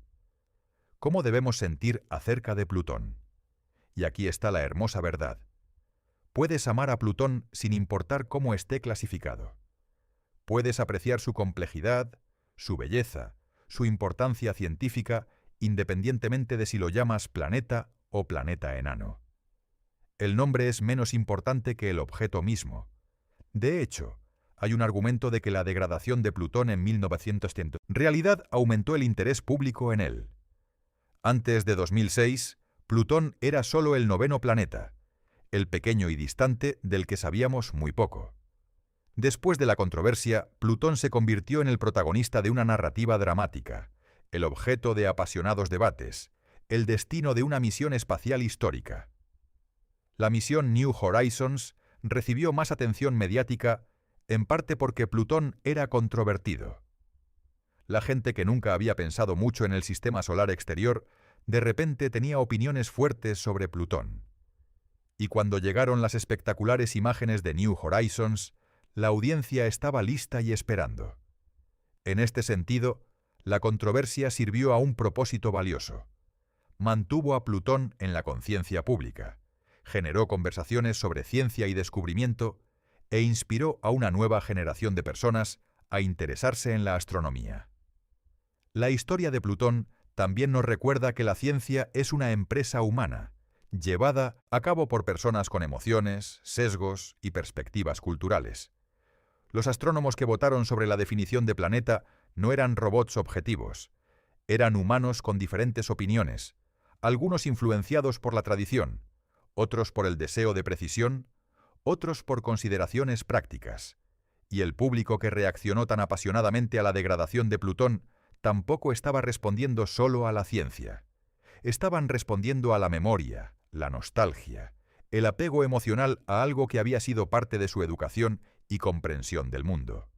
¿Cómo debemos sentir acerca de Plutón? Y aquí está la hermosa verdad. Puedes amar a Plutón sin importar cómo esté clasificado. Puedes apreciar su complejidad, su belleza, su importancia científica, independientemente de si lo llamas planeta o planeta enano. El nombre es menos importante que el objeto mismo. De hecho, hay un argumento de que la degradación de Plutón en 1930 en realidad aumentó el interés público en él. Antes de 2006, Plutón era solo el 9º planeta, el pequeño y distante del que sabíamos muy poco. Después de la controversia, Plutón se convirtió en el protagonista de una narrativa dramática, el objeto de apasionados debates, el destino de una misión espacial histórica. La misión New Horizons recibió más atención mediática, en parte porque Plutón era controvertido. La gente que nunca había pensado mucho en el sistema solar exterior, de repente tenía opiniones fuertes sobre Plutón. Y cuando llegaron las espectaculares imágenes de New Horizons, la audiencia estaba lista y esperando. En este sentido, la controversia sirvió a un propósito valioso. Mantuvo a Plutón en la conciencia pública, generó conversaciones sobre ciencia y descubrimiento e inspiró a una nueva generación de personas a interesarse en la astronomía. La historia de Plutón también nos recuerda que la ciencia es una empresa humana, llevada a cabo por personas con emociones, sesgos y perspectivas culturales. Los astrónomos que votaron sobre la definición de planeta no eran robots objetivos, eran humanos con diferentes opiniones, algunos influenciados por la tradición, otros por el deseo de precisión, otros por consideraciones prácticas. Y el público que reaccionó tan apasionadamente a la degradación de Plutón tampoco estaba respondiendo solo a la ciencia. Estaban respondiendo a la memoria, la nostalgia, el apego emocional a algo que había sido parte de su educación y comprensión del mundo.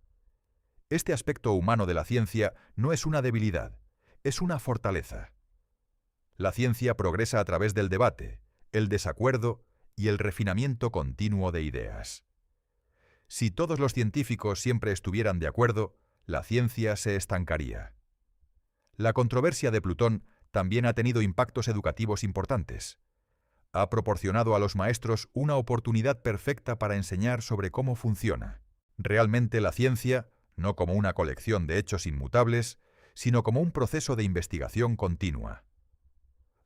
Este aspecto humano de la ciencia no es una debilidad, es una fortaleza. La ciencia progresa a través del debate, el desacuerdo y el refinamiento continuo de ideas. Si todos los científicos siempre estuvieran de acuerdo, la ciencia se estancaría. La controversia de Plutón también ha tenido impactos educativos importantes. Ha proporcionado a los maestros una oportunidad perfecta para enseñar sobre cómo funciona realmente la ciencia, no como una colección de hechos inmutables, sino como un proceso de investigación continua.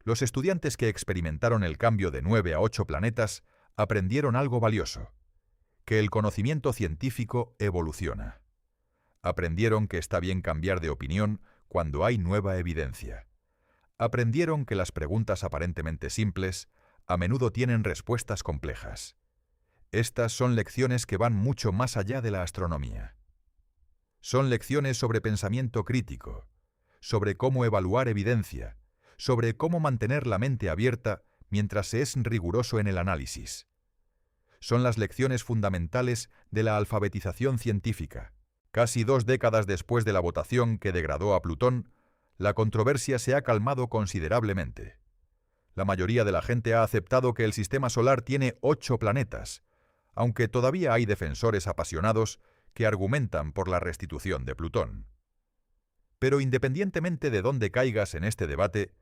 Los estudiantes que experimentaron el cambio de 9 a 8 planetas aprendieron algo valioso, que el conocimiento científico evoluciona. Aprendieron que está bien cambiar de opinión cuando hay nueva evidencia. Aprendieron que las preguntas aparentemente simples a menudo tienen respuestas complejas. Estas son lecciones que van mucho más allá de la astronomía. Son lecciones sobre pensamiento crítico, sobre cómo evaluar evidencia, sobre cómo mantener la mente abierta mientras se es riguroso en el análisis. Son las lecciones fundamentales de la alfabetización científica. Casi 2 décadas después de la votación que degradó a Plutón, la controversia se ha calmado considerablemente. La mayoría de la gente ha aceptado que el sistema solar tiene 8 planetas, aunque todavía hay defensores apasionados que argumentan por la restitución de Plutón. Pero independientemente de dónde caigas en este debate,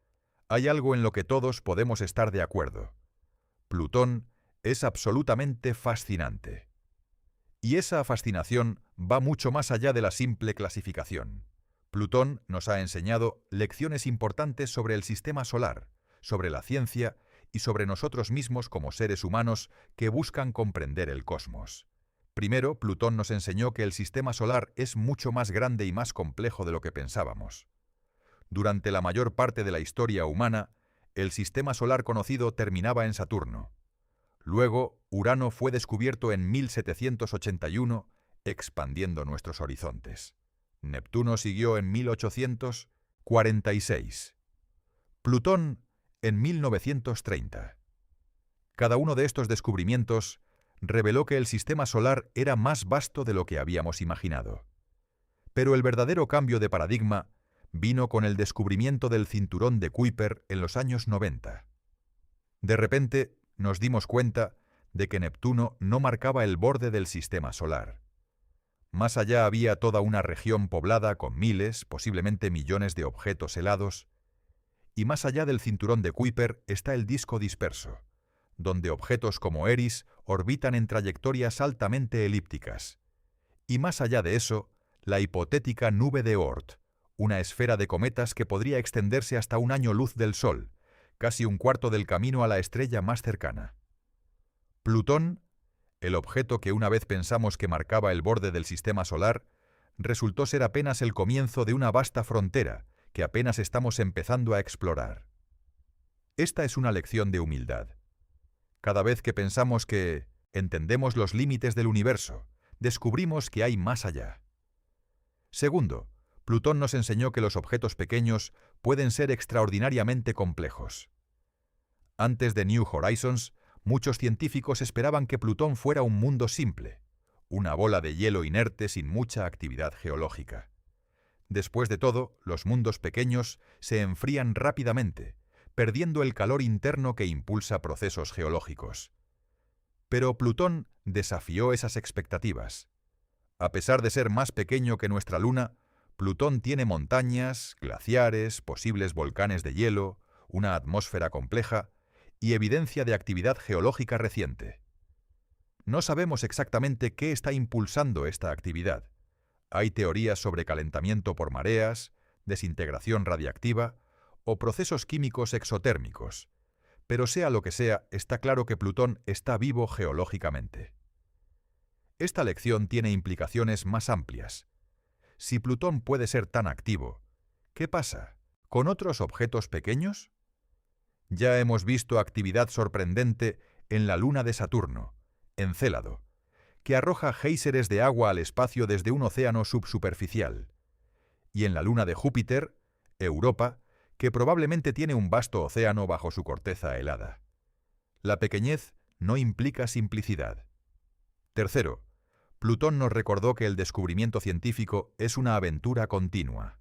hay algo en lo que todos podemos estar de acuerdo. Plutón es absolutamente fascinante. Y esa fascinación va mucho más allá de la simple clasificación. Plutón nos ha enseñado lecciones importantes sobre el sistema solar, sobre la ciencia y sobre nosotros mismos como seres humanos que buscan comprender el cosmos. Primero, Plutón nos enseñó que el sistema solar es mucho más grande y más complejo de lo que pensábamos. Durante la mayor parte de la historia humana, el sistema solar conocido terminaba en Saturno. Luego, Urano fue descubierto en 1781, expandiendo nuestros horizontes. Neptuno siguió en 1846. Plutón en 1930. Cada uno de estos descubrimientos reveló que el sistema solar era más vasto de lo que habíamos imaginado. Pero el verdadero cambio de paradigma vino con el descubrimiento del cinturón de Kuiper en los años 90. De repente, nos dimos cuenta de que Neptuno no marcaba el borde del sistema solar. Más allá había toda una región poblada con miles, posiblemente millones de objetos helados, y más allá del cinturón de Kuiper está el disco disperso, donde objetos como Eris orbitan en trayectorias altamente elípticas. Y más allá de eso, la hipotética nube de Oort, una esfera de cometas que podría extenderse hasta un año luz del Sol, casi un cuarto del camino a la estrella más cercana. Plutón, el objeto que una vez pensamos que marcaba el borde del sistema solar, resultó ser apenas el comienzo de una vasta frontera que apenas estamos empezando a explorar. Esta es una lección de humildad. Cada vez que pensamos que entendemos los límites del universo, descubrimos que hay más allá. Segundo, Plutón nos enseñó que los objetos pequeños pueden ser extraordinariamente complejos. Antes de New Horizons, muchos científicos esperaban que Plutón fuera un mundo simple, una bola de hielo inerte sin mucha actividad geológica. Después de todo, los mundos pequeños se enfrían rápidamente, perdiendo el calor interno que impulsa procesos geológicos. Pero Plutón desafió esas expectativas. A pesar de ser más pequeño que nuestra Luna, Plutón tiene montañas, glaciares, posibles volcanes de hielo, una atmósfera compleja y evidencia de actividad geológica reciente. No sabemos exactamente qué está impulsando esta actividad. Hay teorías sobre calentamiento por mareas, desintegración radiactiva o procesos químicos exotérmicos, pero sea lo que sea, está claro que Plutón está vivo geológicamente. Esta lección tiene implicaciones más amplias. Si Plutón puede ser tan activo, ¿qué pasa con otros objetos pequeños? Ya hemos visto actividad sorprendente en la luna de Saturno, Encélado, que arroja géiseres de agua al espacio desde un océano subsuperficial. y en la luna de Júpiter, Europa, que probablemente tiene un vasto océano bajo su corteza helada. La pequeñez no implica simplicidad. Tercero, Plutón nos recordó que el descubrimiento científico es una aventura continua.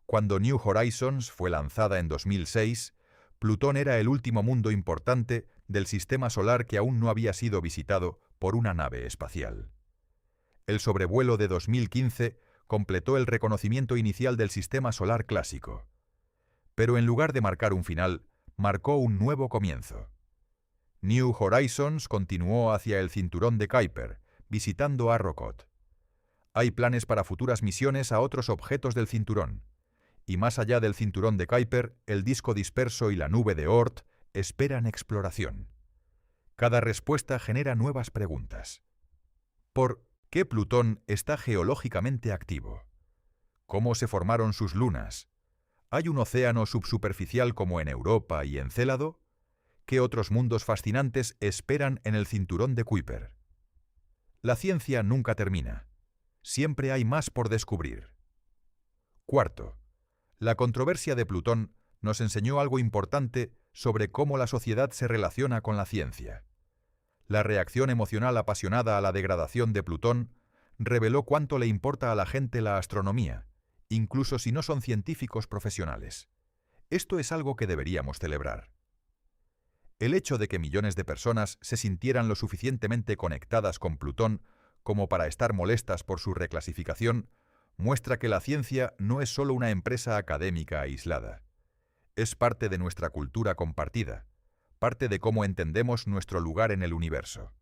Cuando New Horizons fue lanzada en 2006, Plutón era el último mundo importante del sistema solar que aún no había sido visitado por una nave espacial. El sobrevuelo de 2015 completó el reconocimiento inicial del sistema solar clásico. Pero en lugar de marcar un final, marcó un nuevo comienzo. New Horizons continuó hacia el cinturón de Kuiper, visitando Arrokoth. Hay planes para futuras misiones a otros objetos del cinturón, y más allá del cinturón de Kuiper, el disco disperso y la nube de Oort esperan exploración. Cada respuesta genera nuevas preguntas. ¿Por qué Plutón está geológicamente activo? ¿Cómo se formaron sus lunas? ¿Hay un océano subsuperficial como en Europa y Encélado? ¿Qué otros mundos fascinantes esperan en el cinturón de Kuiper? La ciencia nunca termina. Siempre hay más por descubrir. Cuarto, la controversia de Plutón nos enseñó algo importante sobre cómo la sociedad se relaciona con la ciencia. La reacción emocional apasionada a la degradación de Plutón reveló cuánto le importa a la gente la astronomía, incluso si no son científicos profesionales. Esto es algo que deberíamos celebrar. El hecho de que millones de personas se sintieran lo suficientemente conectadas con Plutón como para estar molestas por su reclasificación muestra que la ciencia no es solo una empresa académica aislada. Es parte de nuestra cultura compartida, parte de cómo entendemos nuestro lugar en el universo.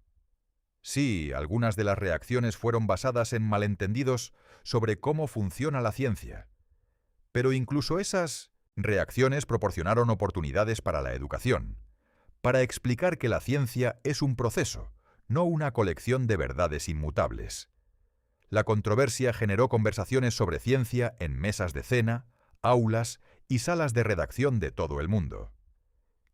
Sí, algunas de las reacciones fueron basadas en malentendidos sobre cómo funciona la ciencia. Pero incluso esas reacciones proporcionaron oportunidades para la educación, para explicar que la ciencia es un proceso, no una colección de verdades inmutables. La controversia generó conversaciones sobre ciencia en mesas de cena, aulas y salas de redacción de todo el mundo.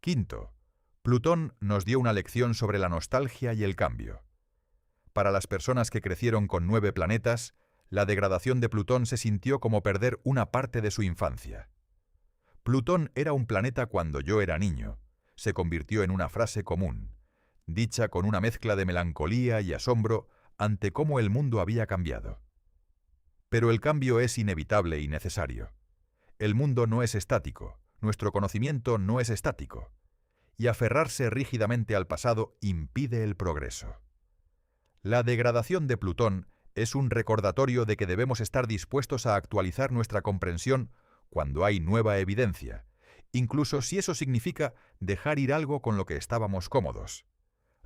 Quinto, Plutón nos dio una lección sobre la nostalgia y el cambio. Para las personas que crecieron con 9 planetas, la degradación de Plutón se sintió como perder una parte de su infancia. Plutón era un planeta cuando yo era niño. Se convirtió en una frase común, dicha con una mezcla de melancolía y asombro ante cómo el mundo había cambiado. Pero el cambio es inevitable y necesario. El mundo no es estático, nuestro conocimiento no es estático, y aferrarse rígidamente al pasado impide el progreso. La degradación de Plutón es un recordatorio de que debemos estar dispuestos a actualizar nuestra comprensión cuando hay nueva evidencia, incluso si eso significa dejar ir algo con lo que estábamos cómodos.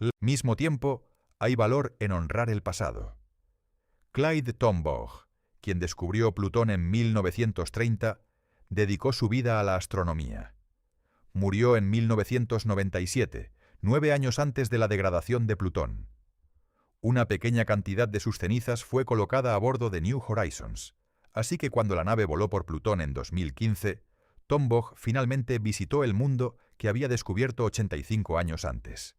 Al mismo tiempo, hay valor en honrar el pasado. Clyde Tombaugh, quien descubrió Plutón en 1930, dedicó su vida a la astronomía. Murió en 1997, 9 años antes de la degradación de Plutón. Una pequeña cantidad de sus cenizas fue colocada a bordo de New Horizons, así que cuando la nave voló por Plutón en 2015, Tombaugh finalmente visitó el mundo que había descubierto 85 años antes.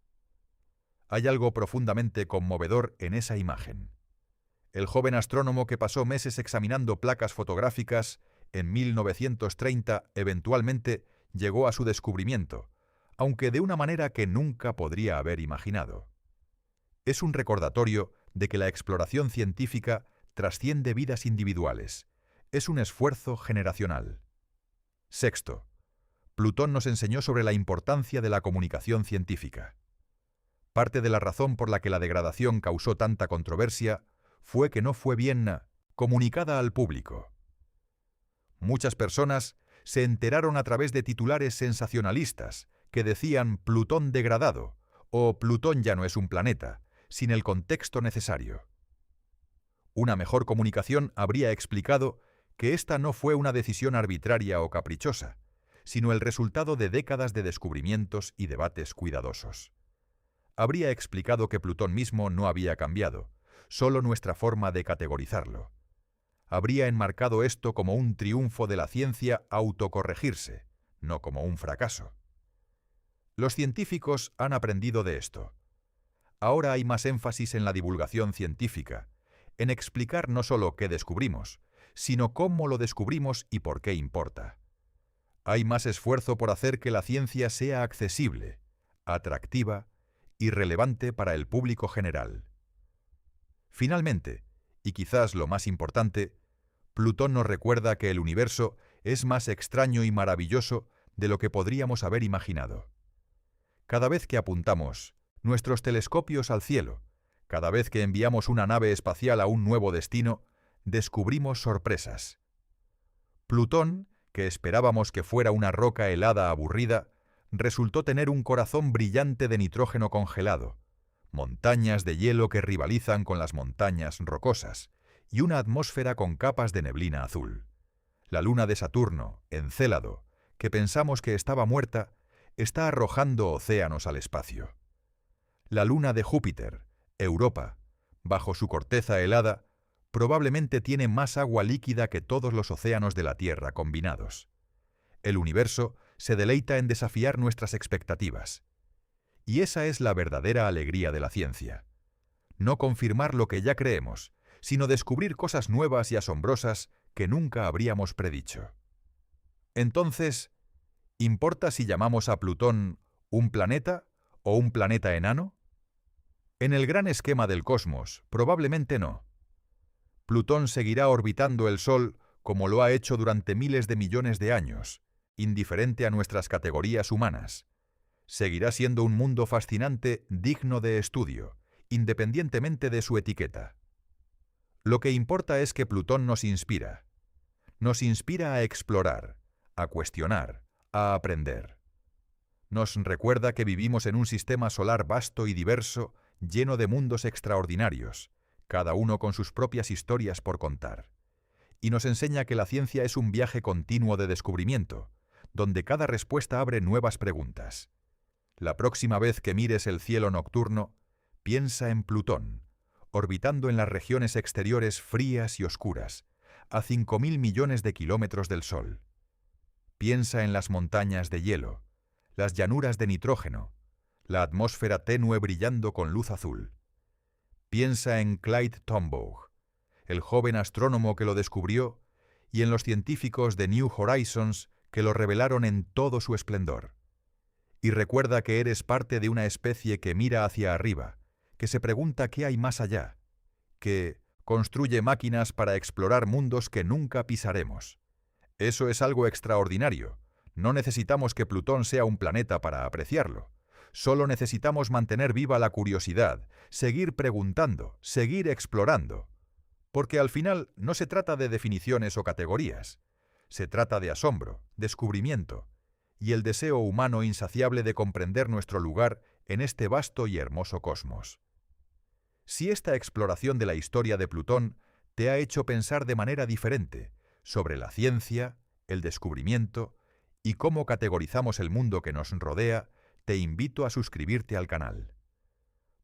Hay algo profundamente conmovedor en esa imagen. El joven astrónomo que pasó meses examinando placas fotográficas en 1930 eventualmente llegó a su descubrimiento, aunque de una manera que nunca podría haber imaginado. Es un recordatorio de que la exploración científica trasciende vidas individuales. Es un esfuerzo generacional. Sexto, Plutón nos enseñó sobre la importancia de la comunicación científica. Parte de la razón por la que la degradación causó tanta controversia fue que no fue bien comunicada al público. Muchas personas se enteraron a través de titulares sensacionalistas que decían Plutón degradado o Plutón ya no es un planeta, sin el contexto necesario. Una mejor comunicación habría explicado que esta no fue una decisión arbitraria o caprichosa, sino el resultado de décadas de descubrimientos y debates cuidadosos. Habría explicado que Plutón mismo no había cambiado, solo nuestra forma de categorizarlo. Habría enmarcado esto como un triunfo de la ciencia autocorregirse, no como un fracaso. Los científicos han aprendido de esto. Ahora hay más énfasis en la divulgación científica, en explicar no solo qué descubrimos, sino cómo lo descubrimos y por qué importa. Hay más esfuerzo por hacer que la ciencia sea accesible, atractiva y relevante para el público general. Finalmente, y quizás lo más importante, Plutón nos recuerda que el universo es más extraño y maravilloso de lo que podríamos haber imaginado. Cada vez que apuntamos nuestros telescopios al cielo, cada vez que enviamos una nave espacial a un nuevo destino, descubrimos sorpresas. Plutón, que esperábamos que fuera una roca helada aburrida, resultó tener un corazón brillante de nitrógeno congelado, montañas de hielo que rivalizan con las montañas rocosas, y una atmósfera con capas de neblina azul. La luna de Saturno, Encélado, que pensamos que estaba muerta, está arrojando océanos al espacio. La luna de Júpiter, Europa, bajo su corteza helada, probablemente tiene más agua líquida que todos los océanos de la Tierra combinados. El universo se deleita en desafiar nuestras expectativas. Y esa es la verdadera alegría de la ciencia. No confirmar lo que ya creemos, sino descubrir cosas nuevas y asombrosas que nunca habríamos predicho. Entonces, ¿importa si llamamos a Plutón un planeta o un planeta enano? En el gran esquema del cosmos, probablemente no. Plutón seguirá orbitando el Sol como lo ha hecho durante miles de millones de años, indiferente a nuestras categorías humanas. Seguirá siendo un mundo fascinante digno de estudio, independientemente de su etiqueta. Lo que importa es que Plutón nos inspira. Nos inspira a explorar, a cuestionar, a aprender. Nos recuerda que vivimos en un sistema solar vasto y diverso, lleno de mundos extraordinarios, cada uno con sus propias historias por contar. Y nos enseña que la ciencia es un viaje continuo de descubrimiento, donde cada respuesta abre nuevas preguntas. La próxima vez que mires el cielo nocturno, piensa en Plutón, orbitando en las regiones exteriores frías y oscuras, a 5.000 millones de kilómetros del Sol. Piensa en las montañas de hielo, las llanuras de nitrógeno, la atmósfera tenue brillando con luz azul. Piensa en Clyde Tombaugh, el joven astrónomo que lo descubrió, y en los científicos de New Horizons que lo revelaron en todo su esplendor. Y recuerda que eres parte de una especie que mira hacia arriba, que se pregunta qué hay más allá, que construye máquinas para explorar mundos que nunca pisaremos. Eso es algo extraordinario. No necesitamos que Plutón sea un planeta para apreciarlo. Solo necesitamos mantener viva la curiosidad, seguir preguntando, seguir explorando. Porque al final no se trata de definiciones o categorías. Se trata de asombro, descubrimiento y el deseo humano insaciable de comprender nuestro lugar en este vasto y hermoso cosmos. Si esta exploración de la historia de Plutón te ha hecho pensar de manera diferente sobre la ciencia, el descubrimiento y cómo categorizamos el mundo que nos rodea, te invito a suscribirte al canal.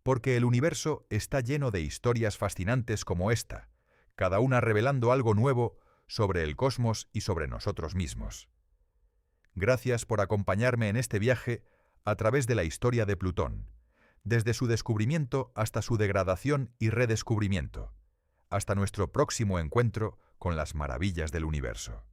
Porque el universo está lleno de historias fascinantes como esta, cada una revelando algo nuevo sobre el cosmos y sobre nosotros mismos. Gracias por acompañarme en este viaje a través de la historia de Plutón, desde su descubrimiento hasta su degradación y redescubrimiento, hasta nuestro próximo encuentro con las maravillas del universo.